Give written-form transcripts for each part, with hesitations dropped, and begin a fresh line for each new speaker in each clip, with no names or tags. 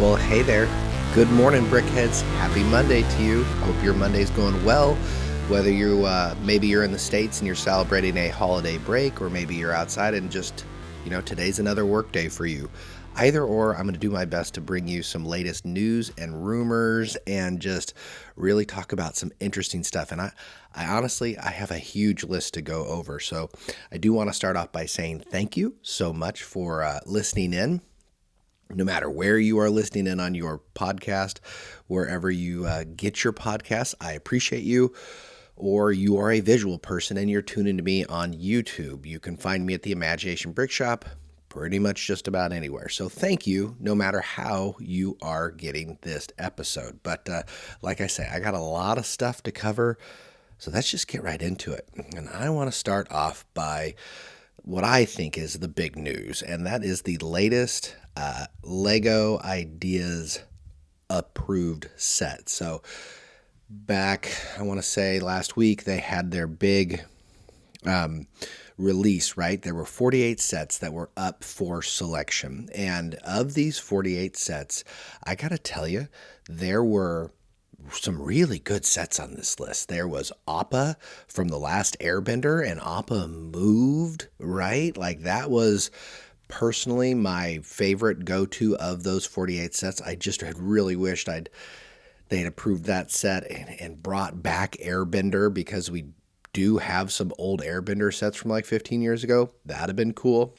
Well, hey there. Good morning, Brickheads. Happy Monday to you. Hope your Monday's going well. Whether maybe you're in the States and you're celebrating a holiday break, or maybe you're outside and just, today's another work day for you. Either or, I'm going to do my best to bring you some latest news and rumors and just really talk about some interesting stuff. And I honestly, I have a huge list to go over. So I do want to start off by saying thank you so much for listening in. No matter where you are listening in on your podcast, wherever you get your podcasts, I appreciate you. Or you are a visual person and you're tuning to me on YouTube. You can find me at the Imagination Brick Shop pretty much just about anywhere. So thank you, no matter how you are getting this episode. But like I say, I got a lot of stuff to cover, so let's just get right into it. And I want to start off by what I think is the big news, and that is the latest Lego Ideas approved set. So back, I want to say last week, they had their big release, right? There were 48 sets that were up for selection. And of these 48 sets, I got to tell you, there were some really good sets on this list. There was Appa from The Last Airbender, and Appa moved, right? Like, that was personally my favorite go-to of those 48 sets. I just had really wished they had approved that set and brought back Airbender, because we do have some old Airbender sets from like 15 years ago. That'd have been cool.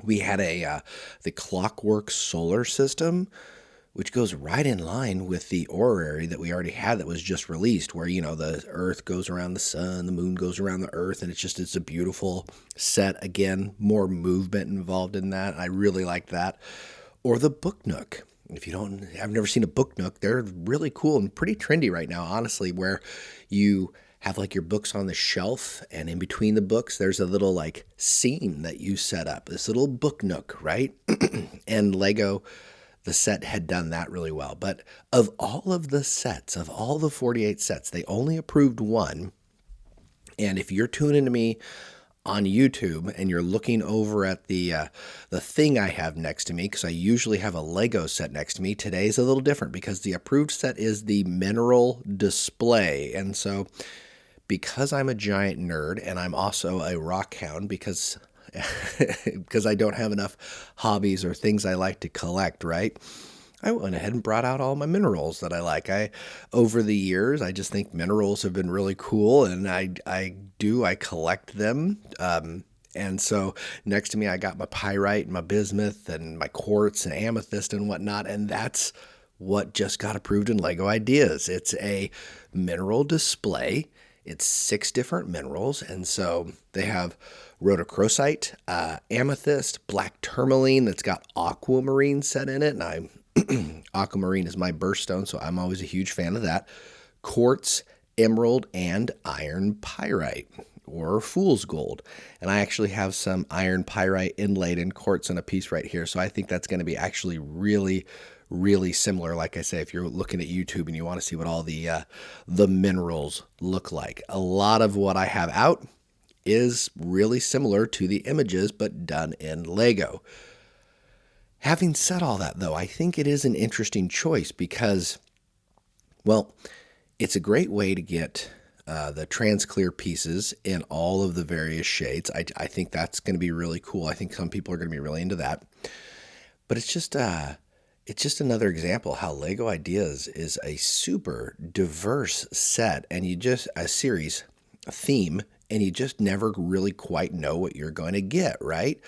We had the Clockwork solar system, which goes right in line with the orrery that we already had that was just released, where, the Earth goes around the sun, the moon goes around the Earth, and it's a beautiful set. Again, more movement involved in that. I really like that. Or the Book Nook. I've never seen a Book Nook. They're really cool and pretty trendy right now, honestly, where you have like your books on the shelf, and in between the books, there's a little like scene that you set up, this little Book Nook, right? And Lego, the set had done that really well. But of all of the sets, of all the 48 sets, they only approved one. And if you're tuning to me on YouTube and you're looking over at the thing I have next to me, because I usually have a Lego set next to me, today's a little different because the approved set is the mineral display. And so because I'm a giant nerd and I'm also a rock hound, because I don't have enough hobbies or things I like to collect, right? I went ahead and brought out all my minerals that I like. Over the years, I just think minerals have been really cool, and I collect them. And so next to me, I got my pyrite and my bismuth and my quartz and amethyst and whatnot, and that's what just got approved in Lego Ideas. It's a mineral display. It's 6 different minerals, and so they have rhodochrosite, amethyst, black tourmaline that's got aquamarine set in it, and aquamarine is my birthstone, so I'm always a huge fan of that. Quartz, emerald, and iron pyrite, or fool's gold. And I actually have some iron pyrite inlaid in quartz on a piece right here, so I think that's going to be actually really, really similar. Like I say, if you're looking at YouTube and you want to see what all the minerals look like, a lot of what I have out is really similar to the images, but done in Lego. Having said all that, though, I think it is an interesting choice because, well, it's a great way to get the transclear pieces in all of the various shades. I think that's going to be really cool. I think some people are going to be really into that. But it's just another example how Lego Ideas is a super diverse set, and a theme, and you just never really quite know what you're going to get, right?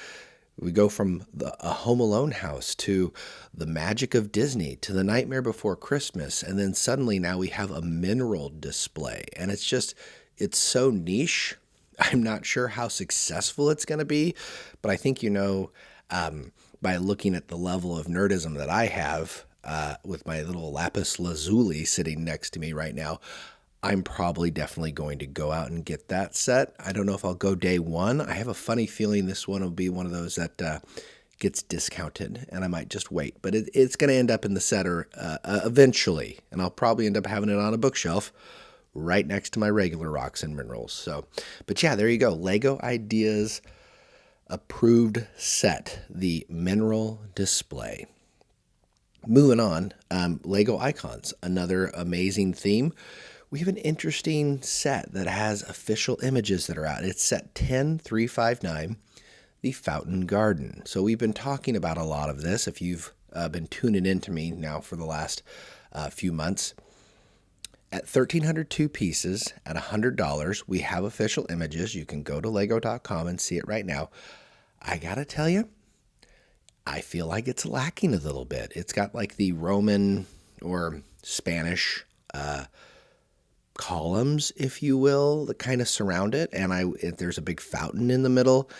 We go from a Home Alone house to the magic of Disney to the Nightmare Before Christmas, and then suddenly now we have a mineral display, and it's so niche. I'm not sure how successful it's going to be, but I think by looking at the level of nerdism that I have with my little lapis lazuli sitting next to me right now, I'm probably definitely going to go out and get that set. I don't know if I'll go day one. I have a funny feeling this one will be one of those that gets discounted, and I might just wait. But it's going to end up in the set eventually, and I'll probably end up having it on a bookshelf right next to my regular rocks and minerals. So, but yeah, there you go. Lego Ideas approved set, the mineral display. Moving on, Lego Icons, another amazing theme. We have an interesting set that has official images that are out. It's set 10359, the Fountain Garden. So we've been talking about a lot of this. If you've been tuning in to me now for the last few months, at 1,302 pieces at $100, we have official images. You can go to lego.com and see it right now. I gotta tell you, I feel like it's lacking a little bit. It's got like the Roman or Spanish columns, if you will, that kind of surround it, and there's a big fountain in the middle.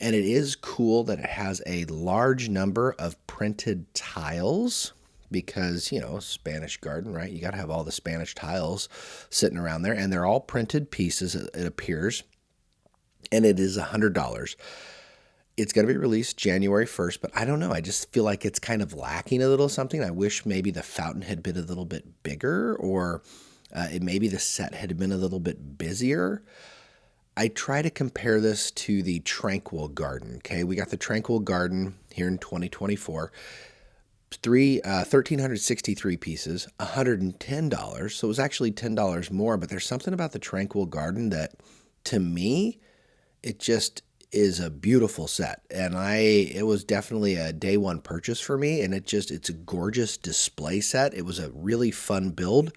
And it is cool that it has a large number of printed tiles because, Spanish garden, right? You got to have all the Spanish tiles sitting around there, and they're all printed pieces, it appears. And it is $100. It's going to be released January 1st, but I don't know. I just feel like it's kind of lacking a little something. I wish maybe the fountain had been a little bit bigger, or maybe the set had been a little bit busier. I try to compare this to the Tranquil Garden. Okay, we got the Tranquil Garden here in 2024. 1,363 pieces, $110. So it was actually $10 more, but there's something about the Tranquil Garden that, to me, it just is a beautiful set. And it was definitely a day one purchase for me. And it's a gorgeous display set. It was a really fun build.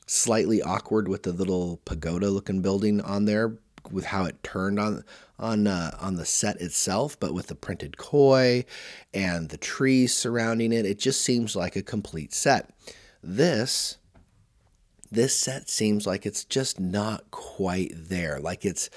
Slightly awkward with the little pagoda looking building on there with how it turned on the set itself, but with the printed koi and the trees surrounding it, it just seems like a complete set. This set seems like it's just not quite there. Like it's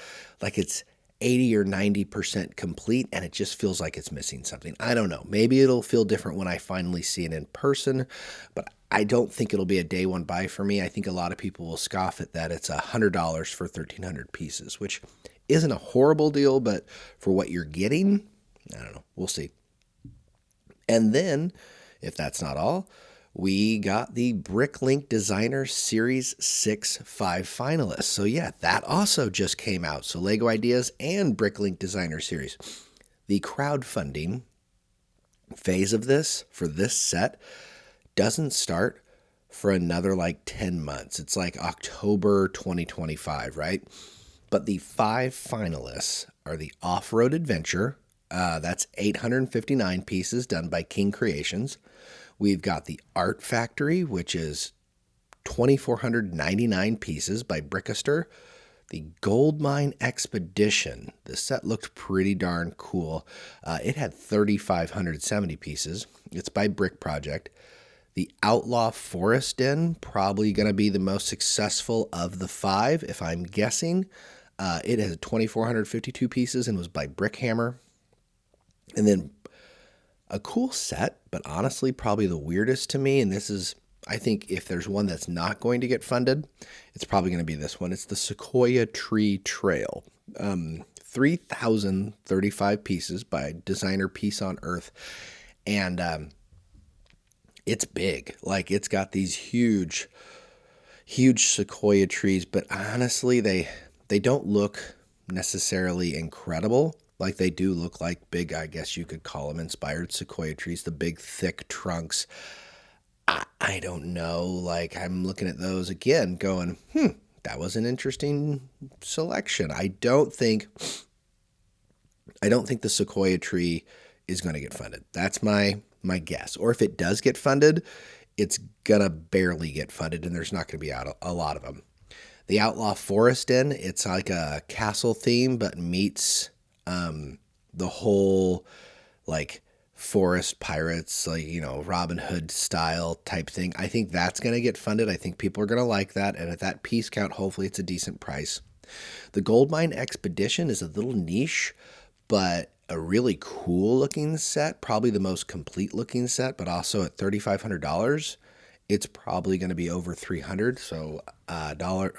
80 or 90% complete, and it just feels like it's missing something. I don't know. Maybe it'll feel different when I finally see it in person, but I don't think it'll be a day one buy for me. I think a lot of people will scoff at that. It's $100 for 1,300 pieces, which isn't a horrible deal, but for what you're getting, I don't know. We'll see. And then, if that's not all, we got the BrickLink Designer Series 6 5 finalists. So yeah, that also just came out. So Lego Ideas and BrickLink Designer Series. The crowdfunding phase of this for this set doesn't start for another like 10 months. It's like October 2025, right? But the 5 finalists are the Off-Road Adventure. That's 859 pieces done by King Creations. We've got the Art Factory, which is 2,499 pieces by BrickCast. The Gold Mine Expedition. The set looked pretty darn cool. It had 3,570 pieces. It's by Brick Project. The Outlaw Forest Den, probably going to be the most successful of the 5, if I'm guessing. It has 2,452 pieces and was by Brickhammer. And then a cool set, but honestly probably the weirdest to me, and this is, I think if there's one that's not going to get funded, it's probably going to be this one. It's the Sequoia Tree Trail. 3,035 pieces by designer Peace on Earth. And it's big. Like, it's got these huge sequoia trees, but honestly, they don't look necessarily incredible. Like, they do look like big, I guess you could call them inspired sequoia trees, the big, thick trunks. I don't know. Like, I'm looking at those again going, that was an interesting selection. I don't think the sequoia tree is going to get funded. That's my guess. Or if it does get funded, it's going to barely get funded, and there's not going to be a lot of them. The Outlaw Forest Den, it's like a castle theme, but meets the whole like forest pirates, like, Robin Hood style type thing. I think that's going to get funded. I think people are going to like that. And at that piece count, hopefully it's a decent price. The Gold Mine Expedition is a little niche, but a really cool looking set, probably the most complete looking set, but also at $3,500, it's probably going to be over $300. So the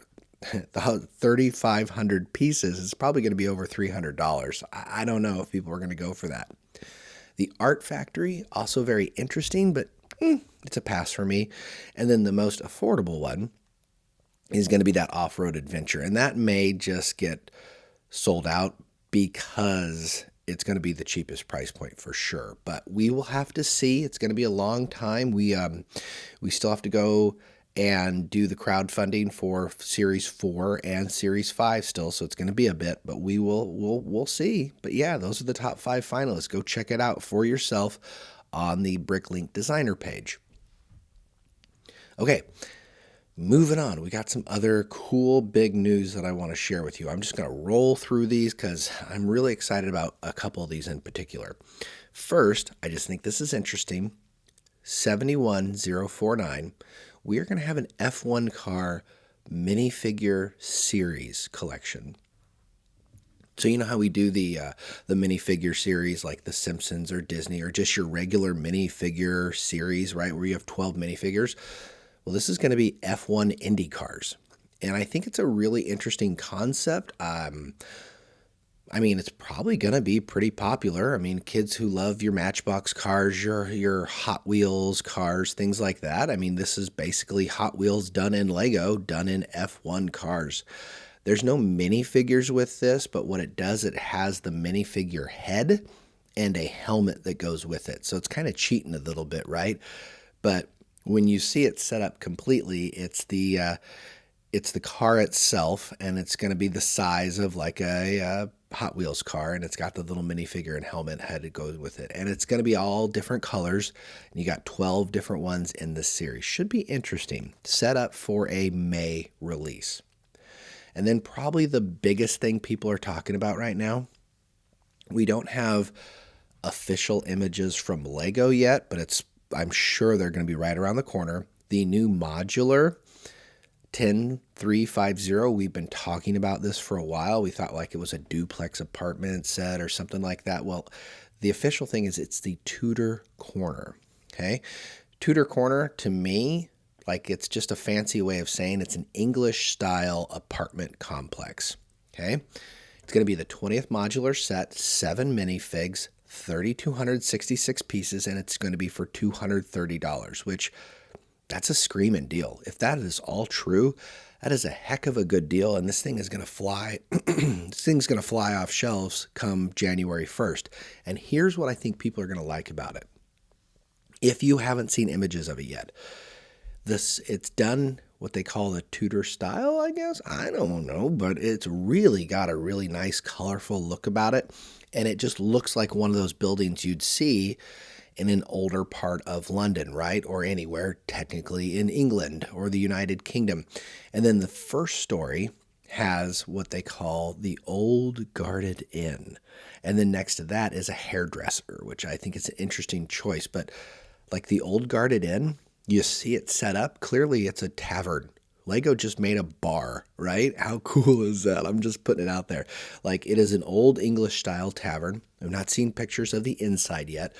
3,500 pieces is probably going to be over $300. I don't know if people are going to go for that. The Art Factory, also very interesting, but it's a pass for me. And then the most affordable one is going to be that Off-Road Adventure. And that may just get sold out because it's going to be the cheapest price point for sure. But we will have to see. It's going to be a long time. We still have to go and do the crowdfunding for Series 4 and Series 5 still, so it's going to be a bit, but we'll see. But yeah, those are the top 5 finalists. Go check it out for yourself on the BrickLink designer page. Okay, moving on, we got some other cool big news that I want to share with you. I'm just going to roll through these because I'm really excited about a couple of these in particular. First, I just think this is interesting. 71049, we are going to have an F1 car minifigure series collection. So you know how we do the minifigure series like The Simpsons or Disney or just your regular minifigure series, right, where you have 12 minifigures? Well, this is going to be F1 Indy cars. And I think it's a really interesting concept. I mean, it's probably going to be pretty popular. I mean, kids who love your Matchbox cars, your Hot Wheels cars, things like that. I mean, this is basically Hot Wheels done in Lego, done in F1 cars. There's no minifigures with this, but what it does, it has the minifigure head and a helmet that goes with it. So it's kind of cheating a little bit, right? But when you see it set up completely, it's the car itself, and it's going to be the size of like a Hot Wheels car, and it's got the little minifigure and helmet head that goes with it. And it's going to be all different colors, and you got 12 different ones in this series. Should be interesting. Set up for a May release. And then probably the biggest thing people are talking about right now, we don't have official images from Lego yet, but I'm sure they're going to be right around the corner. The new modular 10350, we've been talking about this for a while. We thought like it was a duplex apartment set or something like that. Well, the official thing is it's the Tudor Corner. Okay. Tudor Corner, to me, like it's just a fancy way of saying it's an English style apartment complex. Okay. It's going to be the 20th modular set, 7 minifigs, 3,266 pieces, and it's going to be for $230, which that's a screaming deal. If that is all true, that is a heck of a good deal, and this thing is going to fly. This thing's going to fly off shelves come January 1st. And here's what I think people are going to like about it. If you haven't seen images of it yet, it's done what they call the Tudor style, I guess. I don't know, but it's really got a really nice, colorful look about it, and it just looks like one of those buildings you'd see in an older part of London, right? Or anywhere, technically in England or the United Kingdom. And then the first story has what they call the Old Guarded Inn. And then next to that is a hairdresser, which I think is an interesting choice. But like the Old Guarded Inn, you see it set up. Clearly, it's a tavern. Lego just made a bar, right? How cool is that? I'm just putting it out there. Like, it is an old English style tavern. I've not seen pictures of the inside yet,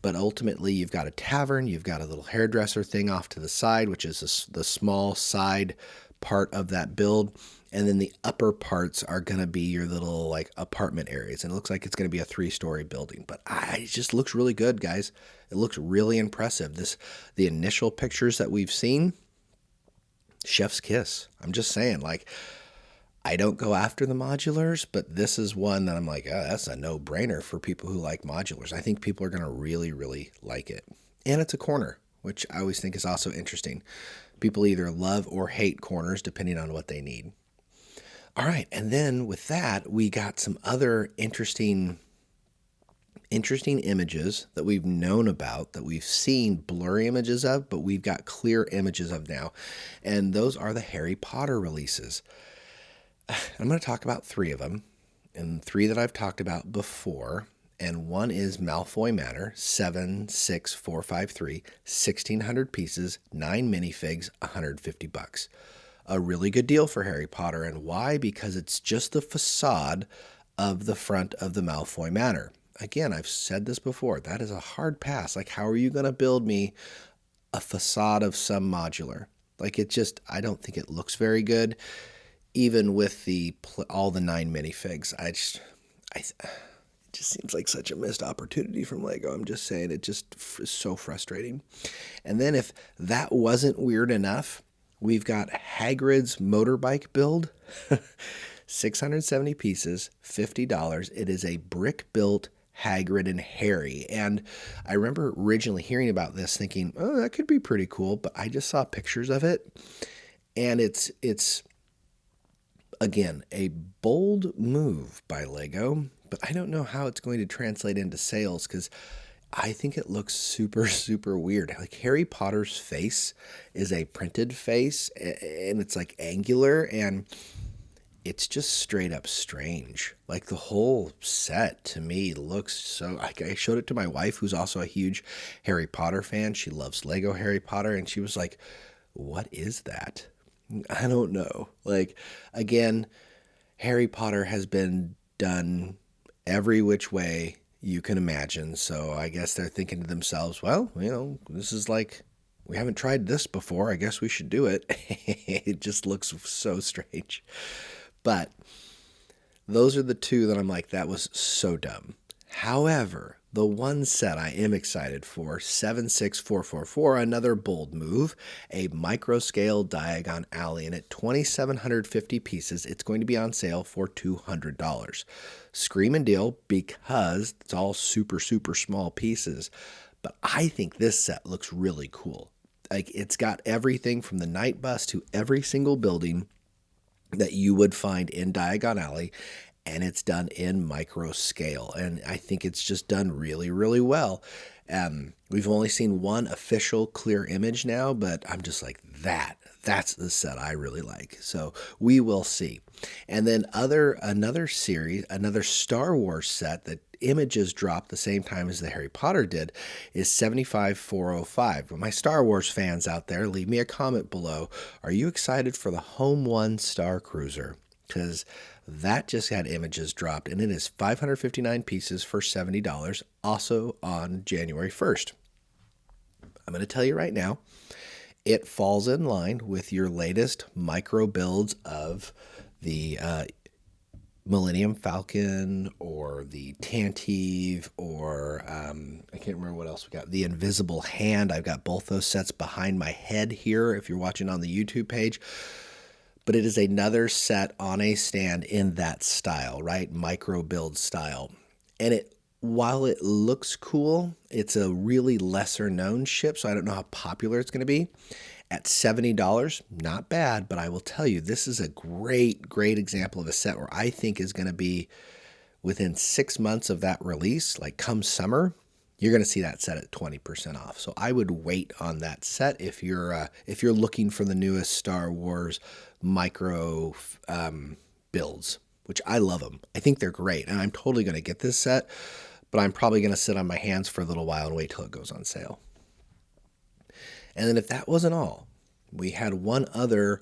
but ultimately you've got a tavern, you've got a little hairdresser thing off to the side, which is the small side part of that build. And then the upper parts are going to be your little like apartment areas. And it looks like it's going to be a 3-story building, but it just looks really good, guys. It looks really impressive. The initial pictures that we've seen, chef's kiss. I'm just saying, like, I don't go after the modulars, but this is one that I'm like, oh, that's a no-brainer for people who like modulars. I think people are going to really, really like it. And it's a corner, which I always think is also interesting. People either love or hate corners depending on what they need. All right, and then with that, we got some other interesting images that we've known about, that we've seen blurry images of, but we've got clear images of now. And those are the Harry Potter releases. I'm going to talk about 3 of them, and 3 that I've talked about before. And one is Malfoy Manor, 76453, 1,600 pieces, 9 minifigs, $150. A really good deal for Harry Potter. And why? Because it's just the facade of the front of the Malfoy Manor. Again, I've said this before. That is a hard pass. Like, how are you going to build me a facade of some modular? Like, I don't think it looks very good, even with all the 9 minifigs. It just seems like such a missed opportunity from Lego. I'm just saying, it just is so frustrating. And then if that wasn't weird enough, we've got Hagrid's motorbike build, 670 pieces, $50. It is a brick-built Hagrid and Harry. And I remember originally hearing about this thinking, oh, that could be pretty cool, but I just saw pictures of it. And it's again, a bold move by Lego, but I don't know how it's going to translate into sales because I think it looks super, super weird. Like Harry Potter's face is a printed face and it's like angular and it's just straight up strange. Like the whole set to me looks so. Like I showed it to my wife, who's also a huge Harry Potter fan. She loves Lego Harry Potter, and she was like, "What is that?" I don't know. Like again, Harry Potter has been done every which way you can imagine. So I guess they're thinking to themselves, well, this is like, we haven't tried this before. I guess we should do it. It just looks so strange. But those are the two that I'm like, that was so dumb. However, the one set I am excited for, 76444, another bold move, a micro scale Diagon Alley. And at 2,750 pieces, it's going to be on sale for $200. Screaming deal because it's all super, super small pieces. But I think this set looks really cool. Like it's got everything from the night bus to every single building that you would find in Diagon Alley, and it's done in micro scale. And I think it's just done really, really well. We've only seen one official clear image now, but I'm just like, that's the set I really like. So we will see. And then another Star Wars set that images dropped the same time as the Harry Potter did is 75405. My Star Wars fans out there, leave me a comment below. Are you excited for the Home One Star Cruiser? Because that just had images dropped, and it is 559 pieces for $70, also on January 1st. I'm going to tell you right now, it falls in line with your latest micro builds of the Millennium Falcon or the Tantive or I can't remember what else we got. The Invisible Hand. I've got both those sets behind my head here if you're watching on the YouTube page. But it is another set on a stand in that style, right? Micro build style. And while it looks cool, it's a really lesser known ship, so I don't know how popular it's going to be. At $70, not bad, but I will tell you, this is a great, great example of a set where I think is going to be within 6 months of that release, like come summer, you're going to see that set at 20% off. So I would wait on that set if you're looking for the newest Star Wars micro builds, which I love them. I think they're great, and I'm totally going to get this set, but I'm probably going to sit on my hands for a little while and wait till it goes on sale. And then if that wasn't all, we had one other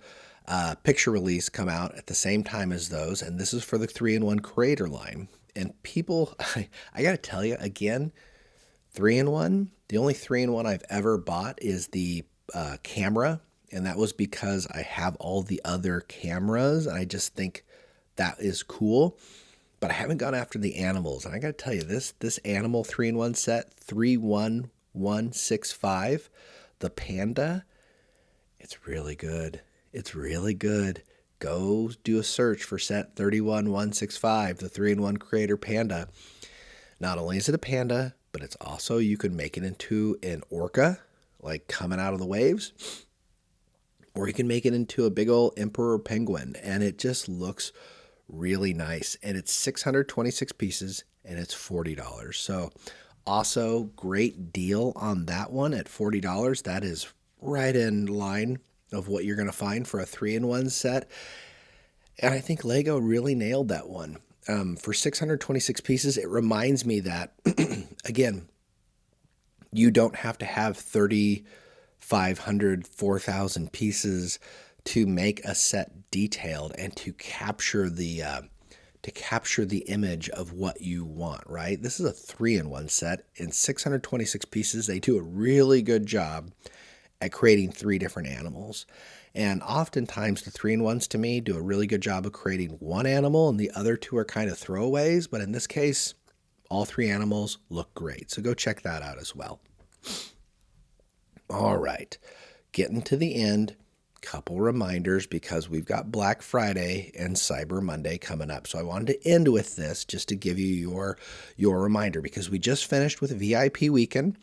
picture release come out at the same time as those, and this is for the 3-in-1 Creator line. And people, I got to tell you, again, 3-in-1, the only 3-in-1 I've ever bought is the camera, and that was because I have all the other cameras, and I just think that is cool. But I haven't gone after the animals, and I got to tell you, this animal 3-in-1 set, 31165, the panda, it's really good. It's really good. Go do a search for set 31165, the 3-in-1 Creator Panda. Not only is it a panda, but it's also, you can make it into an orca, like coming out of the waves, or you can make it into a big old emperor penguin, and it just looks really nice. And it's 626 pieces, and it's $40. So also great deal on that one at $40. That is right in line of what you're going to find for a 3-in-1 set. And I think Lego really nailed that one. For 626 pieces, it reminds me that, again, you don't have to have 3,500, 4,000 pieces to make a set detailed and to capture the image of what you want, right? This is a 3-in-1 set. In 626 pieces, they do a really good job at creating 3 different animals. And oftentimes the 3-in-1s to me do a really good job of creating one animal and the other 2 are kind of throwaways. But in this case, all 3 animals look great. So go check that out as well. All right, getting to the end. couple reminders because we've got Black Friday and Cyber Monday coming up. So I wanted to end with this just to give you your reminder because we just finished with VIP weekend.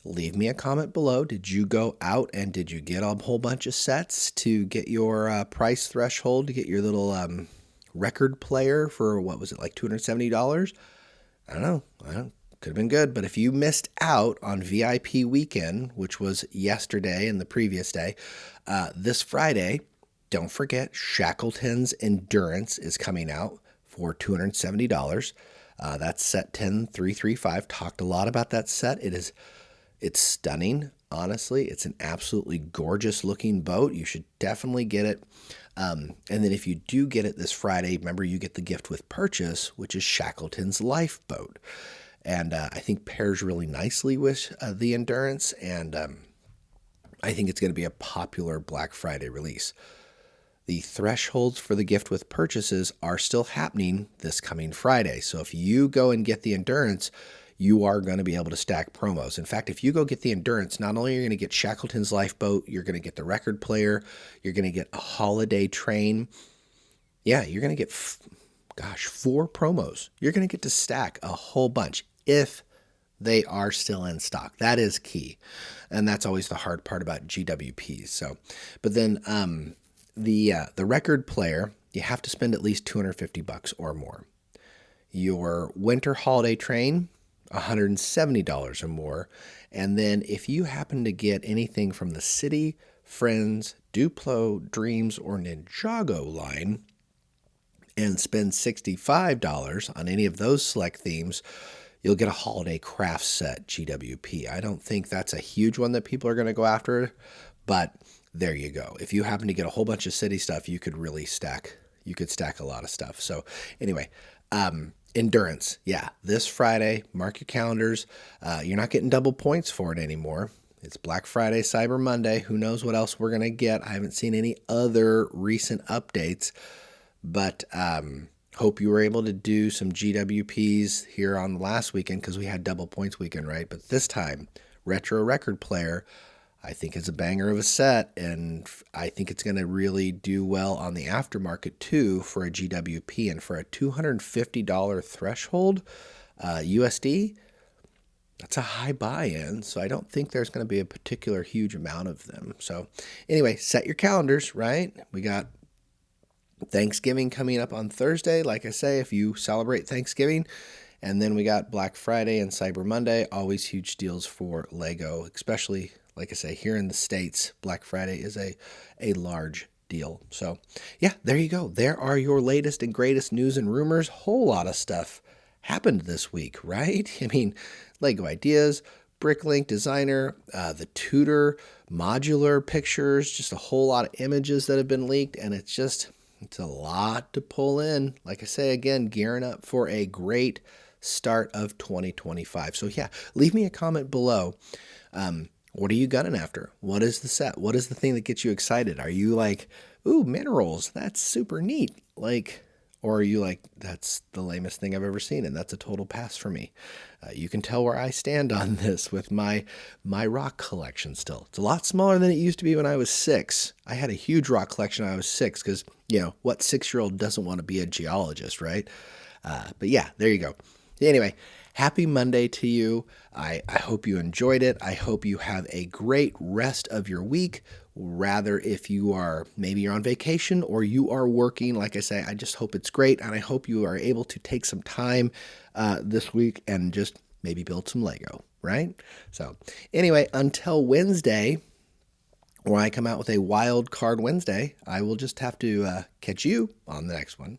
Leave me a comment below. Did you go out and did you get a whole bunch of sets to get your price threshold, to get your little record player for, what was it, like $270? I don't know. Could have been good. But if you missed out on VIP weekend, which was yesterday and the previous day, this Friday, don't forget Shackleton's Endurance is coming out for $270. That's set 10335. Talked a lot about that set. It's stunning, honestly. It's an absolutely gorgeous looking boat. You should definitely get it. And then if you do get it this Friday, remember you get the gift with purchase, which is Shackleton's Lifeboat. And I think pairs really nicely with the Endurance. And I think it's going to be a popular Black Friday release. The thresholds for the gift with purchases are still happening this coming Friday. So if you go and get the Endurance, you are going to be able to stack promos. In fact, if you go get the Endurance, not only are you going to get Shackleton's Lifeboat, you're going to get the record player, you're going to get a holiday train. Yeah, you're going to get, 4 promos. You're going to get to stack a whole bunch if they are still in stock. That is key. And that's always the hard part about GWPs. So, but then the record player, you have to spend at least $250 or more. Your winter holiday train, $170 or more. And then if you happen to get anything from the City, Friends, Duplo, Dreams, or Ninjago line and spend $65 on any of those select themes, you'll get a holiday craft set GWP. I don't think that's a huge one that people are going to go after, but there you go. If you happen to get a whole bunch of city stuff, you could really stack. You could stack a lot of stuff. So anyway, Endurance. Yeah, this Friday, mark your calendars. You're not getting double points for it anymore. It's Black Friday, Cyber Monday. Who knows what else we're going to get? I haven't seen any other recent updates, but hope you were able to do some GWPs here on the last weekend because we had double points weekend, right? But this time, Retro Record Player, I think it's a banger of a set, and I think it's going to really do well on the aftermarket too for a GWP. And for a $250 threshold USD, that's a high buy-in, so I don't think there's going to be a particular huge amount of them. So anyway, set your calendars, right? We got Thanksgiving coming up on Thursday, like I say, if you celebrate Thanksgiving. And then we got Black Friday and Cyber Monday, always huge deals for Lego, especially, like I say, here in the States, Black Friday is a large deal. So yeah, there you go. There are your latest and greatest news and rumors. Whole lot of stuff happened this week, right? I mean, Lego Ideas, Bricklink Designer, the Tudor modular pictures, just a whole lot of images that have been leaked, and it's a lot to pull in. Like I say, again, gearing up for a great start of 2025. So yeah, leave me a comment below. What are you gunning after? What is the set? What is the thing that gets you excited? Are you like, ooh, minerals, that's super neat? Or are you like, that's the lamest thing I've ever seen, and that's a total pass for me? You can tell where I stand on this with my rock collection still. It's a lot smaller than it used to be when I was 6. I had a huge rock collection when I was 6 because, what 6-year-old doesn't want to be a geologist, right? But yeah, there you go. Anyway, happy Monday to you. I hope you enjoyed it. I hope you have a great rest of your week. Rather, if you are, maybe you're on vacation or you are working, like I say, I just hope it's great. And I hope you are able to take some time this week and just maybe build some Lego, right? So anyway, until Wednesday, when I come out with a Wild Card Wednesday, I will just have to catch you on the next one.